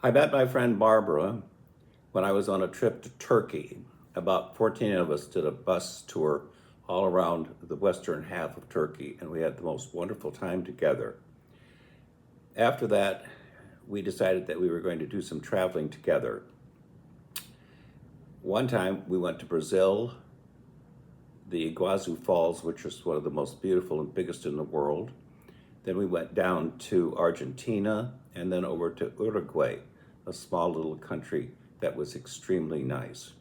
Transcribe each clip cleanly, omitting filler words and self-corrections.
I met my friend Barbara when I was on a trip to Turkey. About 14 of us did a bus tour all around the western half of Turkey, and we had the most wonderful time together. After that, we decided that we were going to do some traveling together. One time we went to Brazil, the Iguazu Falls, which is one of the most beautiful and biggest in the world. Then we went down to Argentina and then over to Uruguay, a small little country that was extremely nice.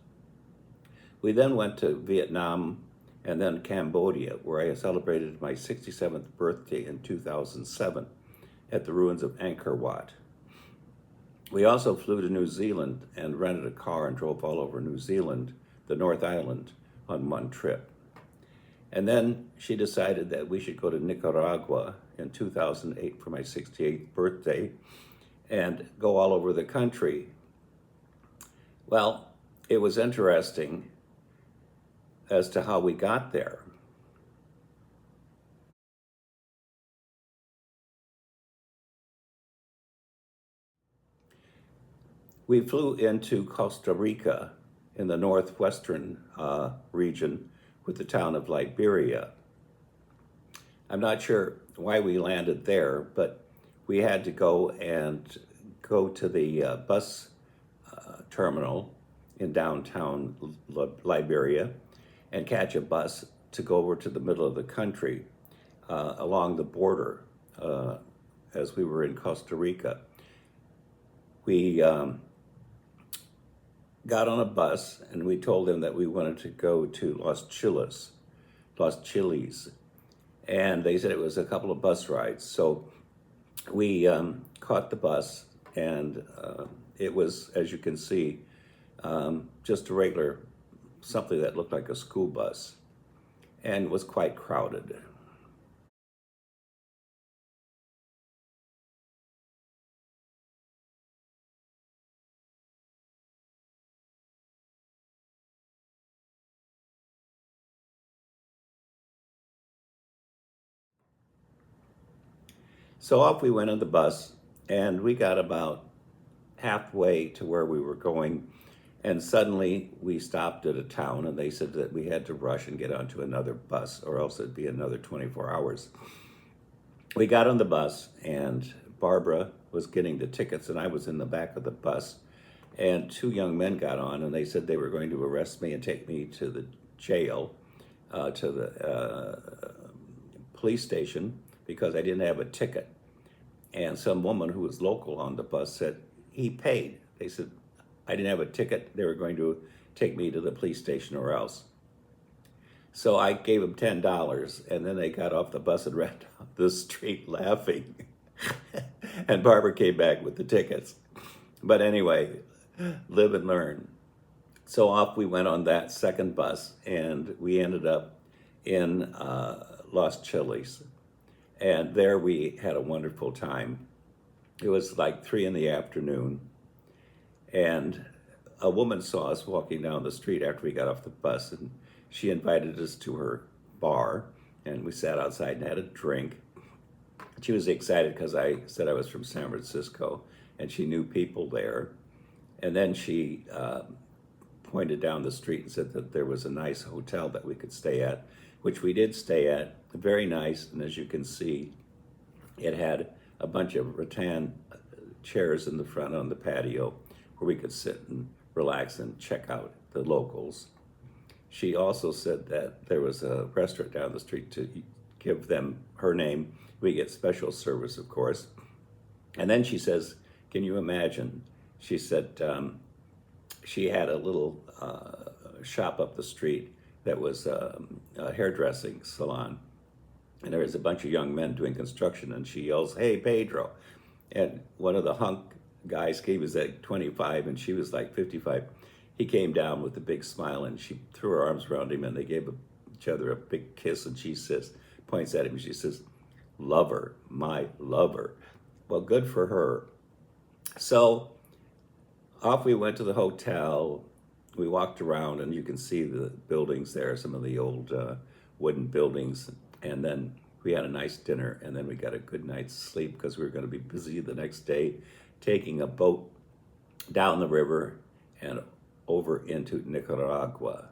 We then went to Vietnam and then Cambodia, where I celebrated my 67th birthday in 2007 at the ruins of Angkor Wat. We also flew to New Zealand and rented a car and drove all over New Zealand, the North Island, on one trip. And then she decided that we should go to Nicaragua in 2008 for my 68th birthday and go all over the country. Well, it was interesting as to how we got there. We flew into Costa Rica in the northwestern region with the town of Liberia. I'm not sure why we landed there, but we had to go to the bus terminal in downtown Liberia and catch a bus to go over to the middle of the country along the border as we were in Costa Rica. We got on a bus and we told them that we wanted to go to Los Chiles, and they said it was a couple of bus rides. So we caught the bus, and it was, as you can see, just a regular, something that looked like a school bus, and was quite crowded. So off we went on the bus, and we got about halfway to where we were going, and suddenly we stopped at a town, and they said that we had to rush and get onto another bus, or else it'd be another 24 hours. We got on the bus, and Barbara was getting the tickets, and I was in the back of the bus. And two young men got on, and they said they were going to arrest me and take me to the jail, to the police station, because I didn't have a ticket. And some woman who was local on the bus said he paid. They said I didn't have a ticket. They were going to take me to the police station or else. So I gave them $10, and then they got off the bus and ran down the street laughing. And Barbara came back with the tickets. But anyway, live and learn. So off we went on that second bus, and we ended up in Los Chiles. And there we had a wonderful time. It was like 3 in the afternoon, and a woman saw us walking down the street after we got off the bus, and she invited us to her bar, and we sat outside and had a drink. She was excited because I said I was from San Francisco, and she knew people there. And then she pointed down the street and said that there was a nice hotel that we could stay at, which we did stay at. Very nice, and as you can see, it had a bunch of rattan chairs in the front on the patio where we could sit and relax and check out the locals. She also said that there was a restaurant down the street to give them her name. We get special service, of course. And then she says, can you imagine? She said she had a little shop up the street that was a hairdressing salon. And there was a bunch of young men doing construction, and she yells, hey, Pedro. And one of the hunk guys gave us like 25, and she was like 55. He came down with a big smile, and she threw her arms around him, and they gave each other a big kiss, and she says, points at him, she says, lover, my lover. Well, good for her. So off we went to the hotel. We walked around, and you can see the buildings there, some of the old wooden buildings. And then we had a nice dinner, and then we got a good night's sleep because we were going to be busy the next day taking a boat down the river and over into Nicaragua.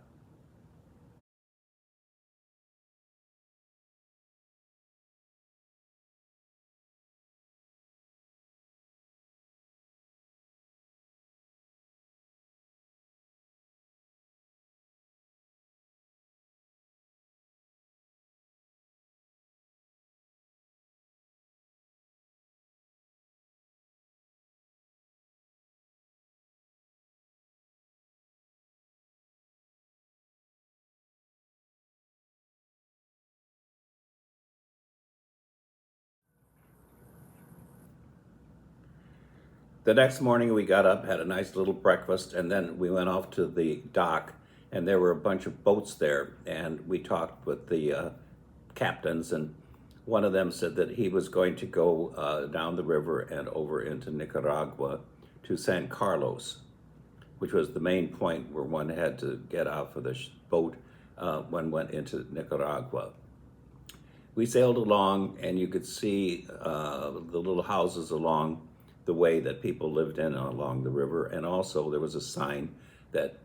The next morning we got up, had a nice little breakfast, and then we went off to the dock, and there were a bunch of boats there, and we talked with the captains, and one of them said that he was going to go down the river and over into Nicaragua to San Carlos, which was the main point where one had to get off of the boat when went into Nicaragua. We sailed along, and you could see the little houses along the way that people lived in along the river, and also there was a sign that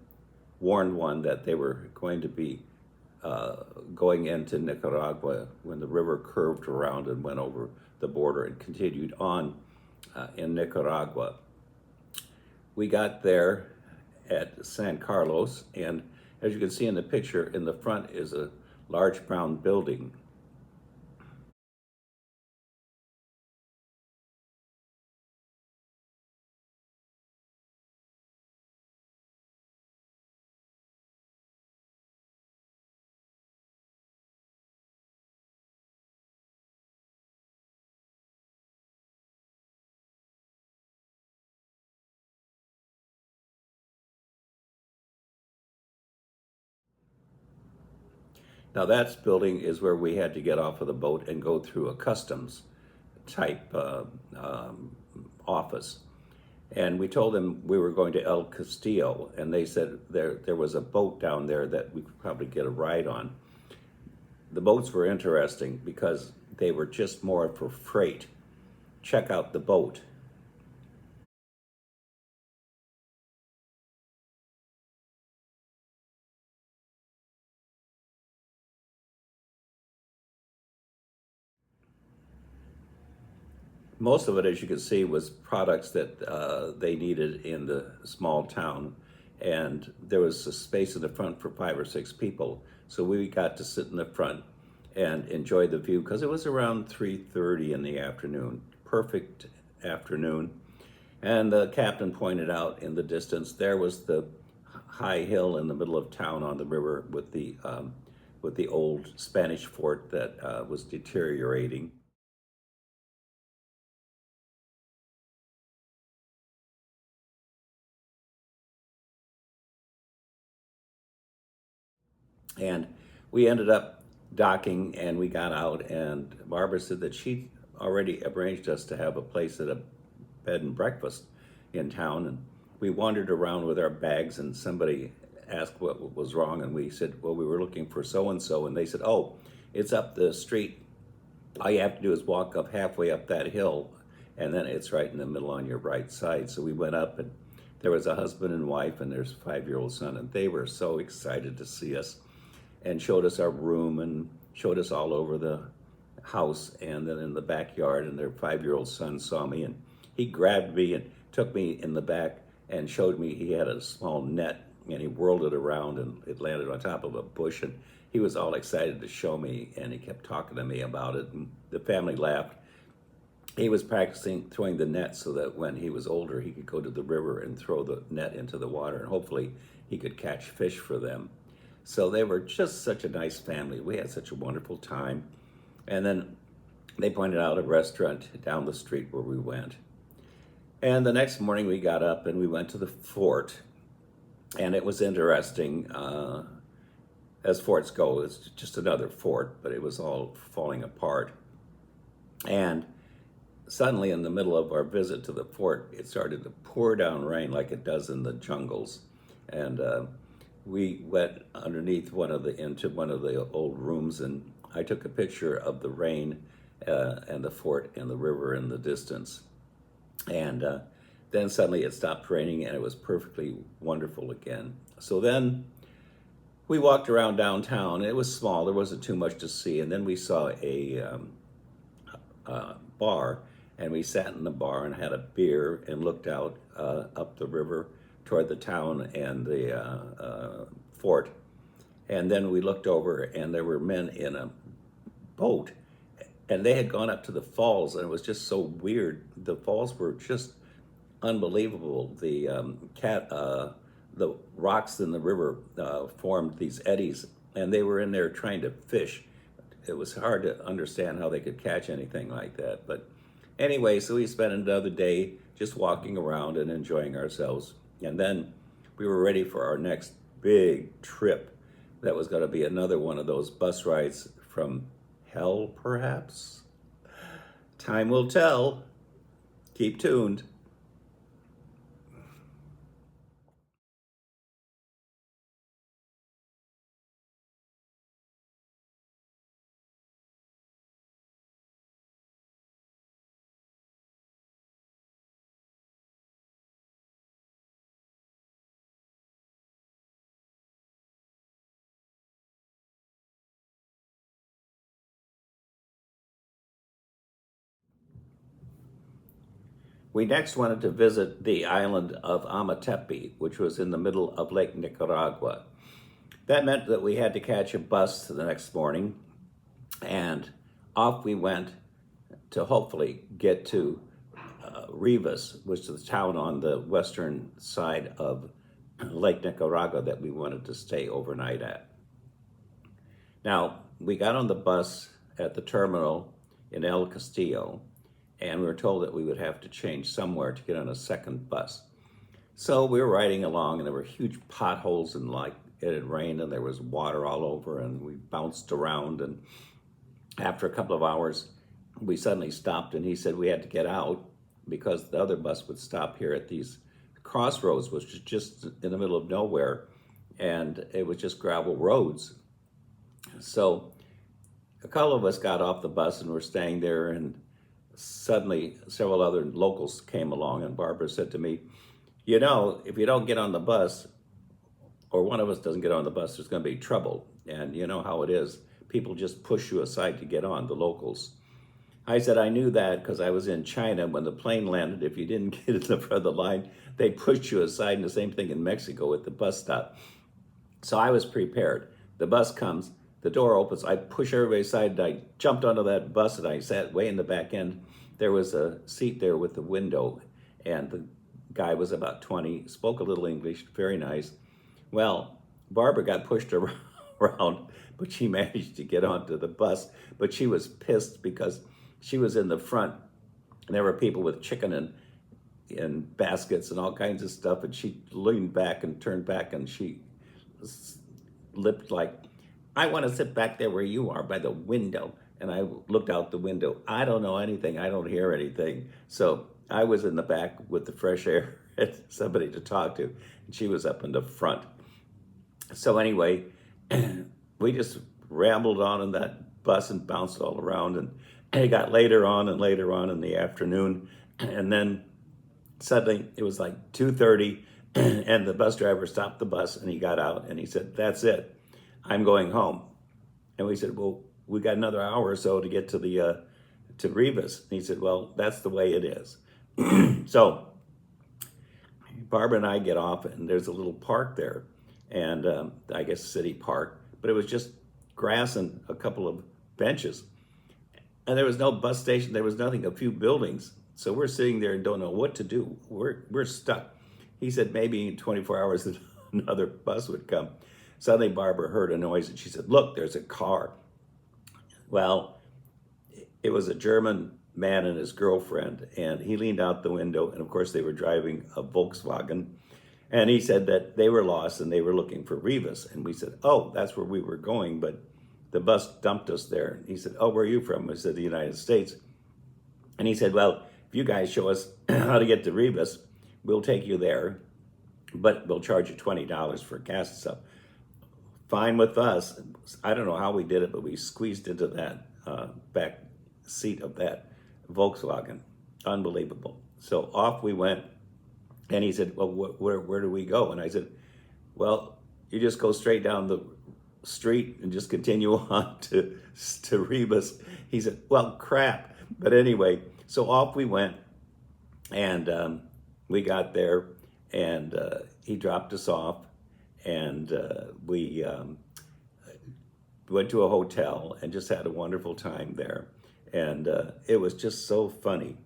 warned one that they were going to be going into Nicaragua when the river curved around and went over the border and continued on in Nicaragua. We got there at San Carlos, and as you can see in the picture, in the front is a large brown building. Now that building is where we had to get off of the boat and go through a customs type office. And we told them we were going to El Castillo, and they said there was a boat down there that we could probably get a ride on. The boats were interesting because they were just more for freight. Check out the boat. Most of it, as you can see, was products that they needed in the small town, and there was a space in the front for 5 or 6 people. So we got to sit in the front and enjoy the view because it was around 3:30 in the afternoon, perfect afternoon. And the captain pointed out in the distance there was the high hill in the middle of town on the river with the old Spanish fort that was deteriorating. And we ended up docking, and we got out, and Barbara said that she already arranged us to have a place at a bed and breakfast in town. And we wandered around with our bags, and somebody asked what was wrong, and we said, well, we were looking for so and so, and they said, oh, it's up the street. All you have to do is walk up halfway up that hill, and then it's right in the middle on your right side. So we went up, and there was a husband and wife and their 5-year-old son, and they were so excited to see us and showed us our room and showed us all over the house and then in the backyard. And their 5-year-old son saw me, and he grabbed me and took me in the back and showed me he had a small net, and he whirled it around and it landed on top of a bush, and he was all excited to show me, and he kept talking to me about it, and the family laughed. He was practicing throwing the net so that when he was older he could go to the river and throw the net into the water, and hopefully he could catch fish for them. So they were just such a nice family. We had such a wonderful time. And then they pointed out a restaurant down the street where we went. And the next morning we got up and we went to the fort. And it was interesting, as forts go. It's just another fort, but it was all falling apart. And suddenly, in the middle of our visit to the fort, it started to pour down rain like it does in the jungles. And we went underneath into one of the old rooms, and I took a picture of the rain and the fort and the river in the distance. And Then suddenly it stopped raining and it was perfectly wonderful again. So then we walked around downtown. It was small, there wasn't too much to see. And then we saw a bar, and we sat in the bar and had a beer and looked out up the river toward the town and the fort. And then we looked over, and there were men in a boat, and they had gone up to the falls, and it was just so weird. The falls were just unbelievable. The rocks in the river formed these eddies, and they were in there trying to fish. It was hard to understand how they could catch anything like that. But anyway, so we spent another day just walking around and enjoying ourselves. And then we were ready for our next big trip. That was going to be another one of those bus rides from hell, perhaps? Time will tell. Keep tuned. We next wanted to visit the island of Amatepe, which was in the middle of Lake Nicaragua. That meant that we had to catch a bus the next morning, and off we went to hopefully get to Rivas, which is the town on the western side of Lake Nicaragua that we wanted to stay overnight at. Now, we got on the bus at the terminal in El Castillo, and we were told that we would have to change somewhere to get on a second bus. So we were riding along, and there were huge potholes, and like it had rained, and there was water all over, and we bounced around. And after a couple of hours, we suddenly stopped, and he said we had to get out because the other bus would stop here at these crossroads, which was just in the middle of nowhere, and it was just gravel roads. So a couple of us got off the bus and were staying there, and suddenly several other locals came along, and Barbara said to me, you know, if you don't get on the bus, or one of us doesn't get on the bus, there's going to be trouble. And you know how it is. People just push you aside to get on, the locals. I said I knew that because I was in China when the plane landed. If you didn't get in the front of the line, they pushed you aside, and the same thing in Mexico at the bus stop. So I was prepared. The bus comes, the door opens, I push everybody aside, and I jumped onto that bus, and I sat way in the back end. There was a seat there with the window, and the guy was about 20, spoke a little English, very nice. Well, Barbara got pushed around, but she managed to get onto the bus. But she was pissed because she was in the front, and there were people with chicken and baskets and all kinds of stuff, and she leaned back and turned back, and she lipped like, I want to sit back there where you are by the window. And I looked out the window. I don't know anything. I don't hear anything. So I was in the back with the fresh air and somebody to talk to, and she was up in the front. So anyway, we just rambled on in that bus and bounced all around, and it got later on and later on in the afternoon, and then suddenly it was like 2:30, and the bus driver stopped the bus, and he got out, and he said, that's it, I'm going home. And we said, well, we got another hour or so to get to the to Rivas. And he said, well, that's the way it is. So Barbara and I get off, and there's a little park there, and I guess city park, but it was just grass and a couple of benches. And there was no bus station, there was nothing, a few buildings. So we're sitting there and don't know what to do. We're stuck. He said maybe in 24 hours another bus would come. Suddenly Barbara heard a noise, and she said, look, there's a car. Well, it was a German man and his girlfriend, and he leaned out the window, and of course they were driving a Volkswagen, and he said that they were lost and they were looking for Rivas. And we said, oh, that's where we were going, but the bus dumped us there. He said, oh, where are you from? I said, the United States. And he said, well, if you guys show us how to get to Rivas, we'll take you there, but we'll charge you $20 for gas and stuff. Fine with us. I don't know how we did it, but we squeezed into that back seat of that Volkswagen. Unbelievable. So off we went, And he said, well, where do we go? And I said, well, you just go straight down the street and just continue on to Rebus. He said, well, crap. But anyway, so off we went, and we got there, and he dropped us off, and we went to a hotel and just had a wonderful time there. And it was just so funny.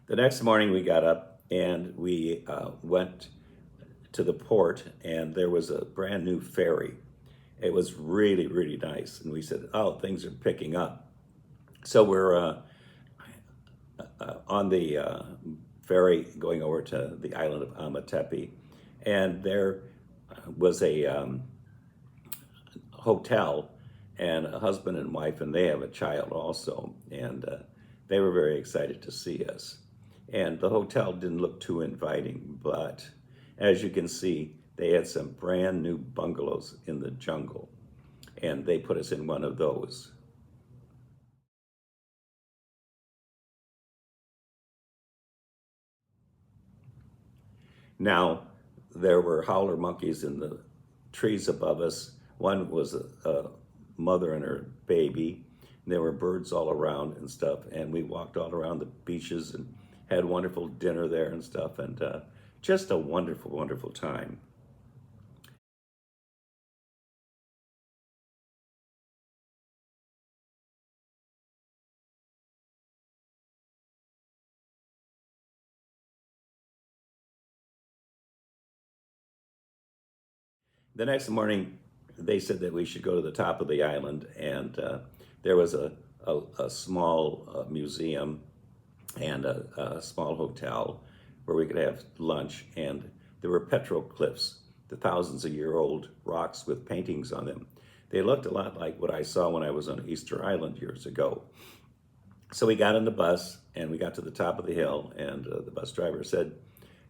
The next morning we got up and we went to the port, and there was a brand new ferry. It was really, really nice. And we said, oh, things are picking up. So we're on the ferry going over to the island of Amatepe. And there was a hotel and a husband and wife, and they have a child also. And they were very excited to see us. And the hotel didn't look too inviting, but as you can see, they had some brand new bungalows in the jungle, and they put us in one of those. Now, there were howler monkeys in the trees above us. One was a mother and her baby. There were birds all around and stuff, and we walked all around the beaches and had wonderful dinner there and stuff, and just a wonderful, wonderful time. The next morning, they said that we should go to the top of the island, and there was a small museum and a small hotel where we could have lunch, and there were petroglyphs, the thousands of year old rocks with paintings on them. They looked a lot like what I saw when I was on Easter Island years ago. So we got on the bus and we got to the top of the hill, and the bus driver said,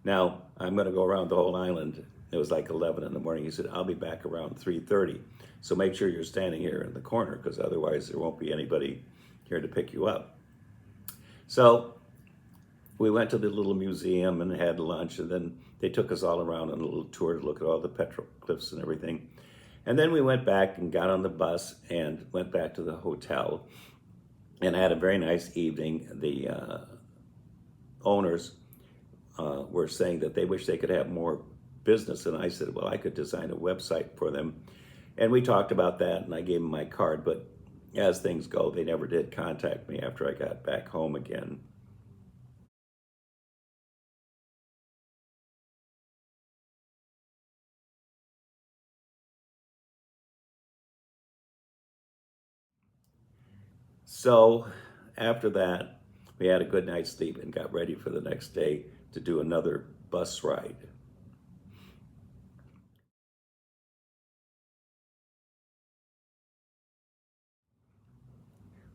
now I'm going to go around the whole island. It was like 11 in the morning. He said, I'll be back around 3:30. So make sure you're standing here in the corner, because otherwise there won't be anybody here to pick you up. So we went to the little museum and had lunch, and then they took us all around on a little tour to look at all the petroglyphs and everything. And then we went back and got on the bus and went back to the hotel and had a very nice evening. The owners were saying that they wish they could have more business, and I said, well, I could design a website for them. And we talked about that, and I gave them my card, but as things go, they never did contact me after I got back home again. So after that, we had a good night's sleep and got ready for the next day to do another bus ride.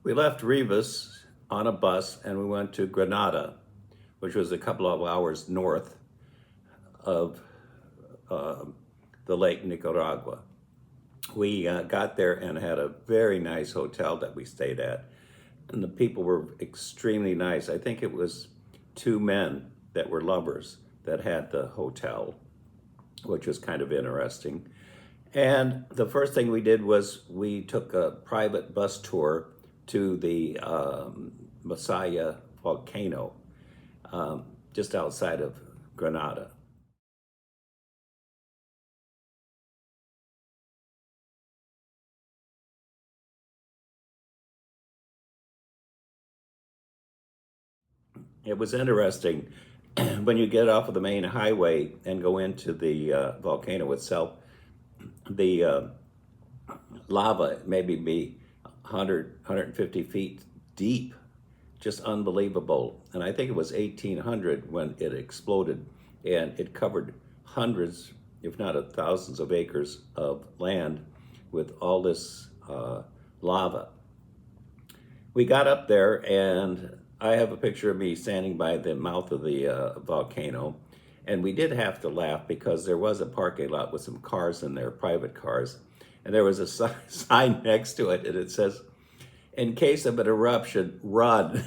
We left Rivas on a bus and we went to Granada, which was a couple of hours north of uh, the Lake Nicaragua. We got there and had a very nice hotel that we stayed at. And the people were extremely nice. I think it was two men that were lovers that had the hotel, which was kind of interesting. And the first thing we did was we took a private bus tour to the Masaya volcano, just outside of Granada. It was interesting when you get off of the main highway and go into the volcano itself. The lava maybe be 100, feet deep, just unbelievable. And I think it was 1800 when it exploded, and it covered hundreds, if not thousands of acres of land with all this lava. We got up there, and I have a picture of me standing by the mouth of the volcano, and we did have to laugh because there was a parking lot with some cars in there, private cars, and there was a sign next to it, and it says, "In case of an eruption, run."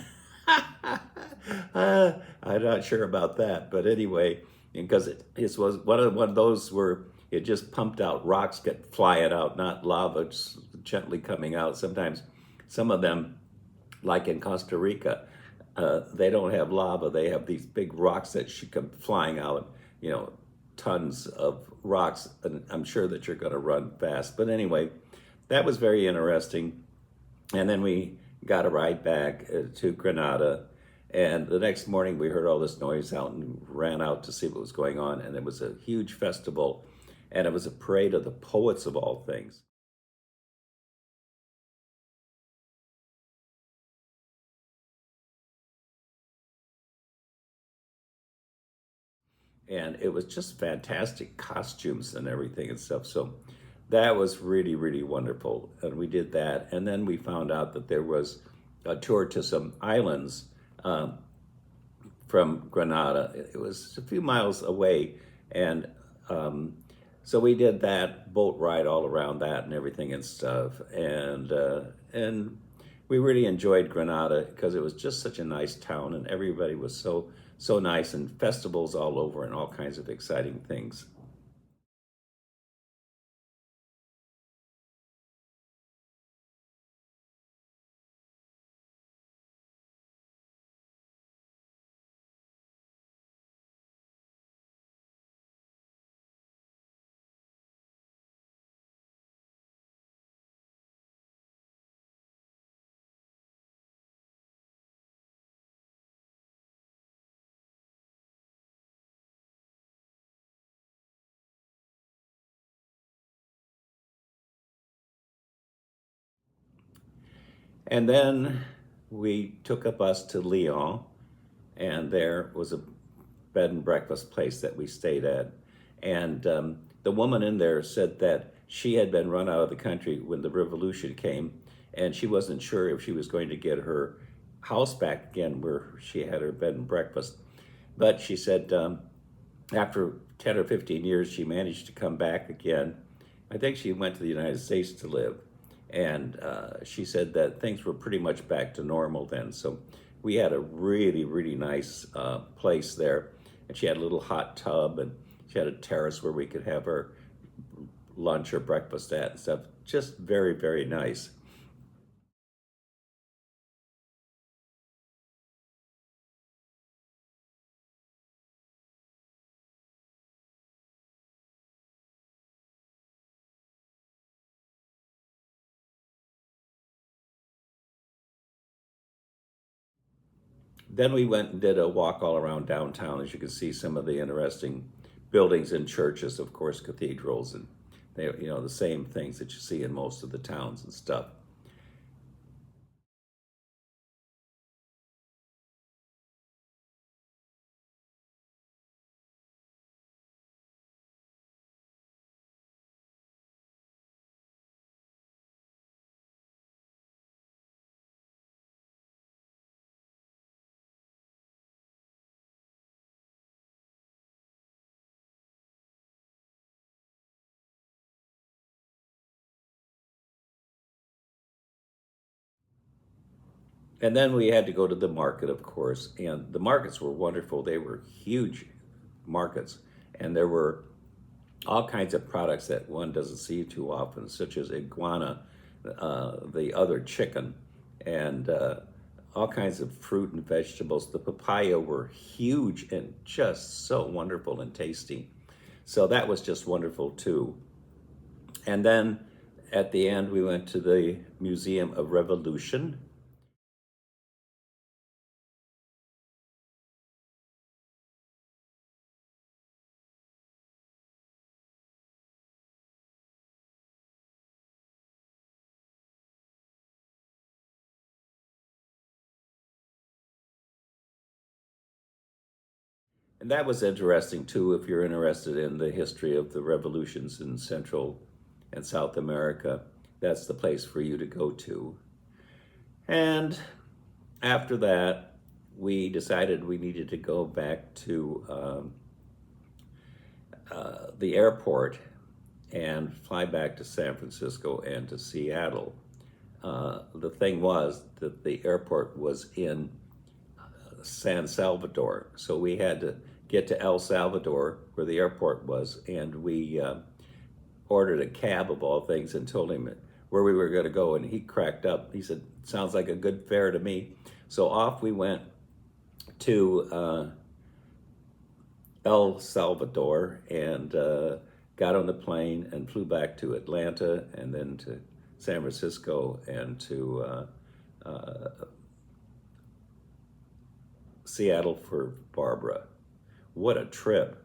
I'm not sure about that, but anyway, because it was one of those where it just pumped out, rocks get flying out, not lava just gently coming out. Sometimes some of them, like in Costa Rica, they don't have lava. They have these big rocks that should come flying out, tons of rocks. And I'm sure that you're going to run fast. But anyway, that was very interesting. And then we got a ride back to Granada. And the next morning we heard all this noise out and ran out to see what was going on. And it was a huge festival. And it was a parade of the poets of all things. And it was just fantastic costumes and everything and stuff. So that was really, really wonderful. And we did that. And then we found out that there was a tour to some islands from Granada. It was a few miles away. And so we did that boat ride all around that and everything and stuff. And we really enjoyed Granada because it was just such a nice town and everybody was so nice, and festivals all over and all kinds of exciting things. And then we took a bus to Lyon, and there was a bed and breakfast place that we stayed at. And the woman in there said that she had been run out of the country when the revolution came, and she wasn't sure if she was going to get her house back again where she had her bed and breakfast. But she said after 10 or 15 years, she managed to come back again. I think she went to the United States to live. And she said that things were pretty much back to normal then. So we had a really, really nice place there. And she had a little hot tub, and she had a terrace where we could have our lunch or breakfast at and stuff. Just very, very nice. Then we went and did a walk all around downtown. As you can see, some of the interesting buildings and churches, of course, cathedrals, and they, the same things that you see in most of the towns and stuff. And then we had to go to the market, of course, and the markets were wonderful. They were huge markets, and there were all kinds of products that one doesn't see too often, such as iguana, the other chicken, and all kinds of fruit and vegetables. The papaya were huge and just so wonderful and tasty. So that was just wonderful too. And then at the end, we went to the Museum of Revolution. And that was interesting too, if you're interested in the history of the revolutions in Central and South America. That's the place for you to go to. And after that, we decided we needed to go back to the airport and fly back to San Francisco and to Seattle. The thing was that the airport was in San Salvador, so we had to get to El Salvador where the airport was, and we ordered a cab of all things and told him where we were going to go, and he cracked up. He said, "Sounds like a good fare to me." So off we went to El Salvador and got on the plane and flew back to Atlanta and then to San Francisco and to Seattle for Barbara. What a trip.